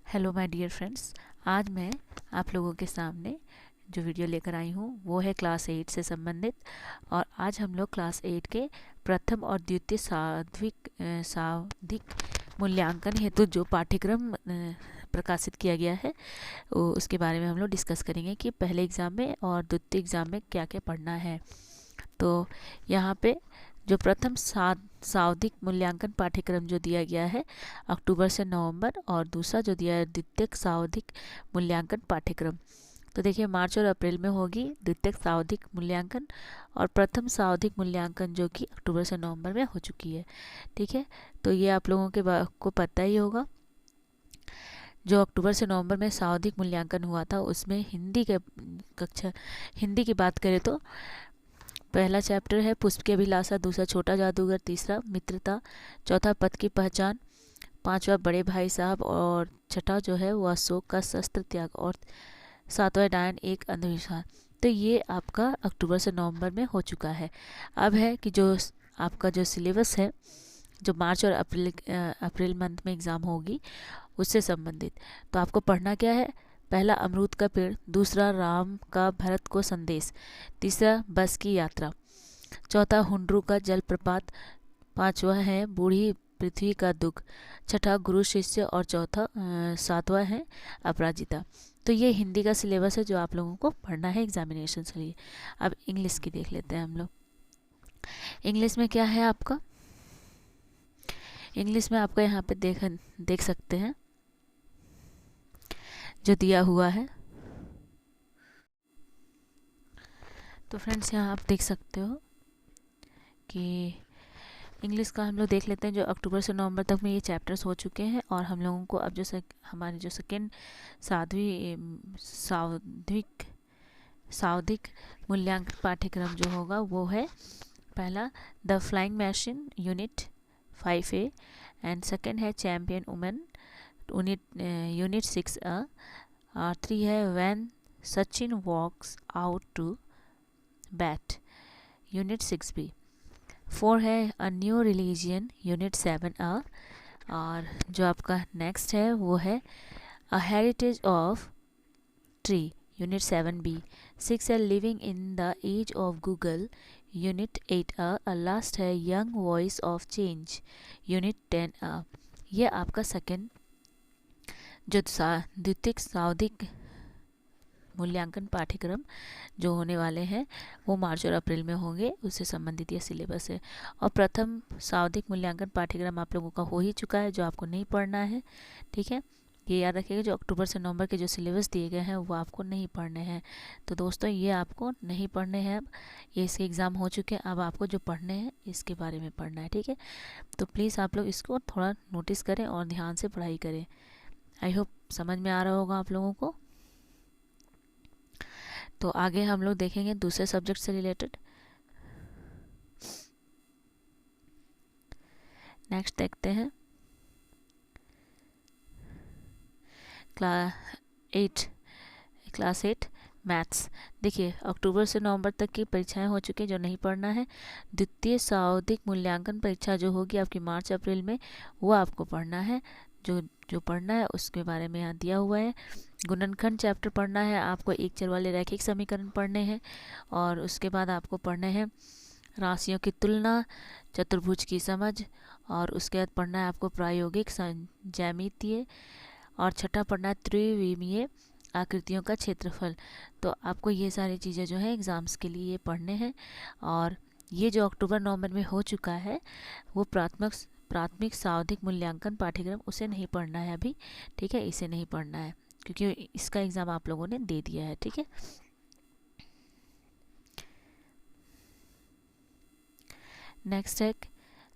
Hello my dear friends. आज मैं आप लोगों के सामने जो वीडियो लेकर आई हूँ वो है क्लास 8 से संबंधित। और आज हम लोग क्लास 8 के प्रथम और द्वितीय सावधिक मूल्यांकन हेतु जो पाठ्यक्रम प्रकाशित किया गया है उसके बारे में हम लोग डिस्कस करेंगे कि पहले एग्ज़ाम में और द्वितीय एग्ज़ाम में क्या क्या पढ़ना है। तो यहाँ पे जो प्रथम सावधिक मूल्यांकन पाठ्यक्रम जो दिया गया है अक्टूबर से नवंबर, और दूसरा जो दिया है द्वितीयक सावधिक मूल्यांकन पाठ्यक्रम, तो देखिए मार्च और अप्रैल में होगी द्वितीयक सावधिक मूल्यांकन, और प्रथम सावधिक मूल्यांकन जो कि अक्टूबर से नवंबर में हो चुकी है। ठीक है, तो ये आप लोगों के को पता ही होगा। जो अक्टूबर से नवंबर में सावधिक मूल्यांकन हुआ था उसमें हिंदी की बात करें तो पहला चैप्टर है पुष्प की अभिलाषा, दूसरा छोटा जादूगर, तीसरा मित्रता, चौथा पथ की पहचान, पांचवा बड़े भाई साहब, और छठा जो है वो अशोक का शस्त्र त्याग, और सातवां डायन एक अंधविश्वास। तो ये आपका अक्टूबर से नवंबर में हो चुका है। अब है कि जो आपका जो सिलेबस है जो मार्च और अप्रैल मंथ में एग्ज़ाम होगी उससे संबंधित, तो आपको पढ़ना क्या है। पहला अमरूद का पेड़, दूसरा राम का भरत को संदेश, तीसरा बस की यात्रा, चौथा हुंड्रू का जलप्रपात, पांचवा है बूढ़ी पृथ्वी का दुख, छठा गुरु शिष्य, और सातवां है अपराजिता। तो ये हिंदी का सिलेबस है जो आप लोगों को पढ़ना है एग्जामिनेशन के लिए। अब इंग्लिश की देख लेते हैं हम लोग। इंग्लिश में क्या है आपका, इंग्लिश में आपका यहाँ पे देख सकते हैं जो दिया हुआ है। तो फ्रेंड्स यहाँ आप देख सकते हो कि इंग्लिश का हम लोग देख लेते हैं। जो अक्टूबर से नवंबर तक में ये चैप्टर्स हो चुके हैं, और हम लोगों को अब जो हमारे जो सेकेंड सावधिक मूल्यांकन पाठ्यक्रम जो होगा वो है पहला the flying machine unit 5A, and second है चैम्पियन वुमेन यूनिट 6A, और 3 है when Sachin walks out to bat unit 6B, 4 है a new religion unit 7A, और जो आपका नेक्स्ट है वो है a heritage of tree unit 7B, 6 है living in the age of Google unit 8A, और लास्ट है young voice of change unit 10A। ये आपका सेकेंड जो द्वितीयक सावधिक मूल्यांकन पाठ्यक्रम जो होने वाले हैं वो मार्च और अप्रैल में होंगे, उससे संबंधित ये सिलेबस है। और प्रथम सावधिक मूल्यांकन पाठ्यक्रम आप लोगों का हो ही चुका है, जो आपको नहीं पढ़ना है। ठीक है, ये याद रखिएगा, जो अक्टूबर से नवंबर के जो सिलेबस दिए गए हैं वो आपको नहीं पढ़ने हैं। तो दोस्तों ये आपको नहीं पढ़ने हैं, अब ये इसके एग्ज़ाम हो चुके हैं, अब आपको जो पढ़ने हैं इसके बारे में पढ़ना है। ठीक है, तो प्लीज़ आप लोग इसको थोड़ा नोटिस करें और ध्यान से पढ़ाई करें। आई होप समझ में आ रहा होगा आप लोगों को। तो आगे हम लोग देखेंगे दूसरे सब्जेक्ट से रिलेटेड। नेक्स्ट देखते हैं क्लास 8 मैथ्स। देखिए अक्टूबर से नवंबर तक की परीक्षाएं हो चुकी हैं, जो नहीं पढ़ना है। द्वितीय सावधिक मूल्यांकन परीक्षा जो होगी आपकी मार्च अप्रैल में, वो आपको पढ़ना है। जो जो पढ़ना है उसके बारे में यहाँ दिया हुआ है। गुणनखंड चैप्टर पढ़ना है आपको, एक चर वाले रैखिक समीकरण पढ़ने हैं, और उसके बाद आपको पढ़ने हैं राशियों की तुलना, चतुर्भुज की समझ, और उसके बाद पढ़ना है आपको प्रायोगिक ज्यामितीय, और छठा पढ़ना है त्रिविमीय आकृतियों का क्षेत्रफल। तो आपको ये सारी चीज़ें जो है एग्ज़ाम्स के लिए ये पढ़ने हैं। और ये जो अक्टूबर नवंबर में हो चुका है वो प्राथमिक सावधिक मूल्यांकन पाठ्यक्रम, उसे नहीं पढ़ना है अभी। ठीक है, इसे नहीं पढ़ना है क्योंकि इसका एग्ज़ाम आप लोगों ने दे दिया है। ठीक है, नेक्स्ट है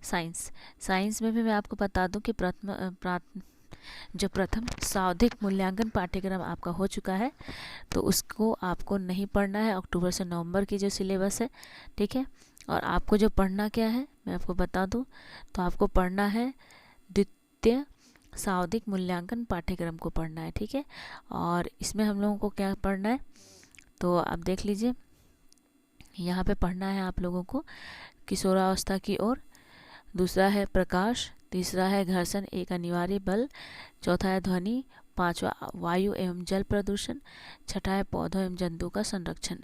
साइंस। साइंस में भी मैं आपको बता दूं कि जो प्रथम सावधिक मूल्यांकन पाठ्यक्रम आपका हो चुका है, तो उसको आपको नहीं पढ़ना है, अक्टूबर से नवंबर की जो सिलेबस है। ठीक है, और आपको जो पढ़ना क्या है मैं आपको बता दूं, तो आपको पढ़ना है द्वितीय सावधिक मूल्यांकन पाठ्यक्रम को पढ़ना है। ठीक है, और इसमें हम लोगों को क्या पढ़ना है तो आप देख लीजिए, यहाँ पे पढ़ना है आप लोगों को किशोरावस्था की ओर, दूसरा है प्रकाश, तीसरा है घर्षण एक अनिवार्य बल, चौथा है ध्वनि, पांचवा वायु एवं जल प्रदूषण, छठा है पौधों एवं जंतुओं का संरक्षण।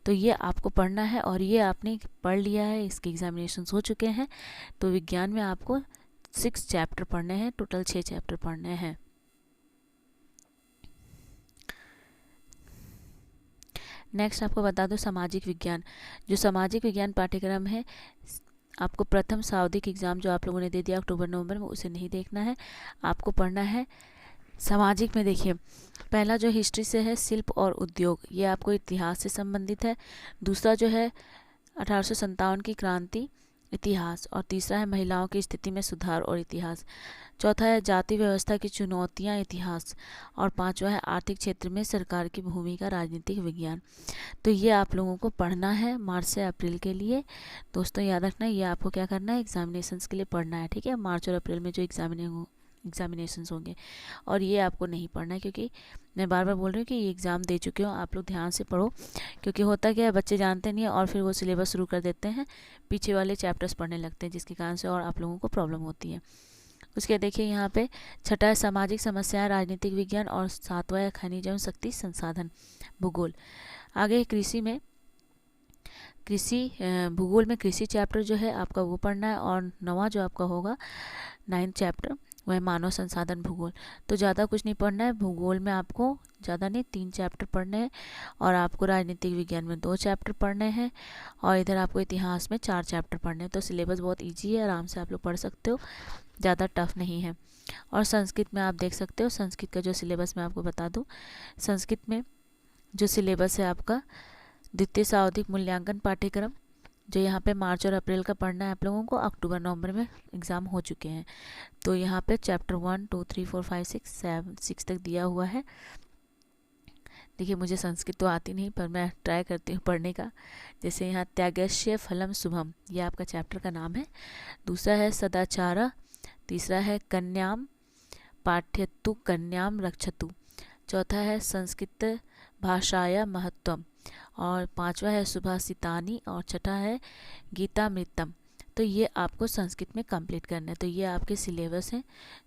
तो ये आपको पढ़ना है और ये आपने पढ़ लिया है, इसके एग्जामिनेशन हो चुके हैं। तो विज्ञान में आपको 6 चैप्टर पढ़ने हैं, टोटल 6 चैप्टर पढ़ने हैं। नेक्स्ट आपको बता दो सामाजिक विज्ञान। जो सामाजिक विज्ञान पाठ्यक्रम है, आपको प्रथम सावधिक एग्जाम जो आप लोगों ने दे दिया अक्टूबर नवंबर में, उसे नहीं देखना है, आपको पढ़ना है सामाजिक में। देखिए पहला जो हिस्ट्री से है शिल्प और उद्योग, ये आपको इतिहास से संबंधित है। दूसरा जो है 1857 की क्रांति इतिहास, और तीसरा है महिलाओं की स्थिति में सुधार और इतिहास। चौथा है जाति व्यवस्था की चुनौतियां इतिहास, और पांचवा है आर्थिक क्षेत्र में सरकार की भूमिका राजनीतिक विज्ञान। तो ये आप लोगों को पढ़ना है मार्च से अप्रैल के लिए। दोस्तों याद रखना, ये आपको क्या करना है, एग्जामिनेशंस के लिए पढ़ना है, ठीक है। मार्च और अप्रैल में जो एग्जामिनेशंस होंगे, और ये आपको नहीं पढ़ना है, क्योंकि मैं बार बार बोल रही हूँ कि ये एग्ज़ाम दे चुके हो, आप लोग ध्यान से पढ़ो। क्योंकि होता क्या है, बच्चे जानते नहीं है और फिर वो सिलेबस शुरू कर देते हैं, पीछे वाले चैप्टर्स पढ़ने लगते हैं, जिसके कारण से और आप लोगों को प्रॉब्लम होती है। उसके देखिए यहाँ पे छठा है सामाजिक समस्याएं राजनीतिक विज्ञान, और सातवां है खनिज एवं शक्ति संसाधन भूगोल। आगे कृषि में भूगोल में कृषि चैप्टर जो है आपका वो पढ़ना है, और नवा जो आपका होगा 9th चैप्टर वह है मानव संसाधन भूगोल। तो ज़्यादा कुछ नहीं पढ़ना है भूगोल में, आपको ज़्यादा नहीं 3 चैप्टर पढ़ने हैं, और आपको राजनीतिक विज्ञान में 2 चैप्टर पढ़ने हैं, और इधर आपको इतिहास में 4 चैप्टर पढ़ने हैं। तो सिलेबस बहुत ईजी है, आराम से आप लोग पढ़ सकते हो, ज़्यादा टफ नहीं है। और संस्कृत में आप देख सकते हो, संस्कृत का जो सिलेबस मैं आपको बता दूँ, संस्कृत में जो सिलेबस है आपका द्वितीय सावधिक मूल्यांकन पाठ्यक्रम, जो यहाँ पे मार्च और अप्रैल का पढ़ना है आप लोगों को, अक्टूबर नवंबर में एग्ज़ाम हो चुके हैं। तो यहाँ पे चैप्टर 1, 2, 3, 4, 5, 6 तक दिया हुआ है। देखिए मुझे संस्कृत तो आती नहीं, पर मैं ट्राई करती हूँ पढ़ने का। जैसे यहाँ त्यागस्य फलम शुभम, ये आपका चैप्टर का नाम है। दूसरा है सदाचार, तीसरा है कन्याम पाठ्यतु कन्याम रक्षतु, चौथा है संस्कृत भाषाया महत्वम, और पांचवा है सुभाषितानी, और छठा है गीतामृतम। तो ये आपको संस्कृत में कंप्लीट करना है। तो ये आपके सिलेबस हैं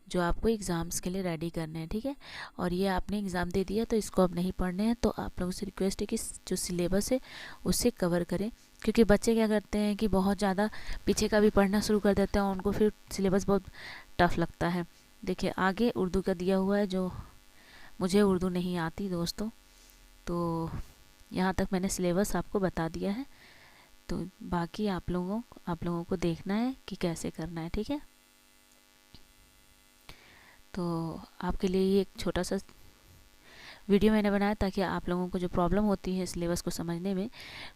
जो आपको एग्ज़ाम्स के लिए रेडी करने हैं, ठीक है। और ये आपने एग्ज़ाम दे दिया तो इसको अब नहीं पढ़ने हैं। तो आप लोगों से रिक्वेस्ट है कि जो सिलेबस है उससे कवर करें, क्योंकि बच्चे क्या करते हैं कि बहुत ज़्यादा पीछे का भी पढ़ना शुरू कर देते हैं, और उनको फिर सिलेबस बहुत टफ लगता है। देखिए आगे उर्दू का दिया हुआ है, जो मुझे उर्दू नहीं आती दोस्तों, तो यहाँ तक मैंने सिलेबस आपको बता दिया है। तो बाकी आप लोगों को देखना है कि कैसे करना है, ठीक है। तो आपके लिए ये एक छोटा सा वीडियो मैंने बनाया ताकि आप लोगों को जो प्रॉब्लम होती है सिलेबस को समझने में,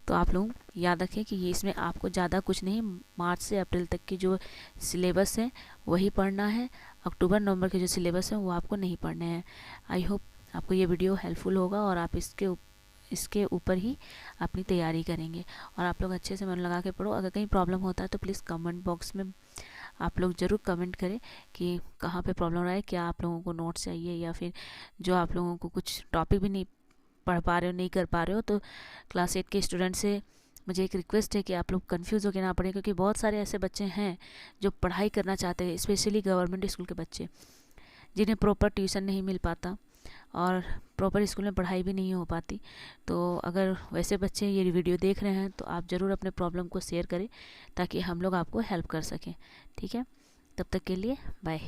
तो आप लोग याद रखें कि ये इसमें आपको ज़्यादा कुछ नहीं, मार्च से अप्रैल तक की जो सिलेबस है वही पढ़ना है। अक्टूबर नवंबर के जो सिलेबस है वो आपको नहीं पढ़ने हैं। आई होप आपको ये वीडियो हेल्पफुल होगा, और आप इसके ऊपर ही अपनी तैयारी करेंगे, और आप लोग अच्छे से मन लगा के पढ़ो। अगर कहीं प्रॉब्लम होता है तो प्लीज़ कमेंट बॉक्स में आप लोग ज़रूर कमेंट करें कि कहाँ पे प्रॉब्लम रहा है, क्या आप लोगों को नोट्स चाहिए, या फिर जो आप लोगों को कुछ टॉपिक भी नहीं पढ़ पा रहे हो, नहीं कर पा रहे हो, तो क्लास 8 के स्टूडेंट से मुझे एक रिक्वेस्ट है कि आप लोग कंफ्यूज होकर ना पढ़ें, क्योंकि बहुत सारे ऐसे बच्चे हैं जो पढ़ाई करना चाहते हैं, स्पेशली गवर्नमेंट स्कूल के बच्चे, जिन्हें प्रॉपर ट्यूशन नहीं मिल पाता और प्रॉपर स्कूल में पढ़ाई भी नहीं हो पाती। तो अगर वैसे बच्चे ये वीडियो देख रहे हैं तो आप ज़रूर अपने प्रॉब्लम को शेयर करें, ताकि हम लोग आपको हेल्प कर सकें, ठीक है। तब तक के लिए बाय।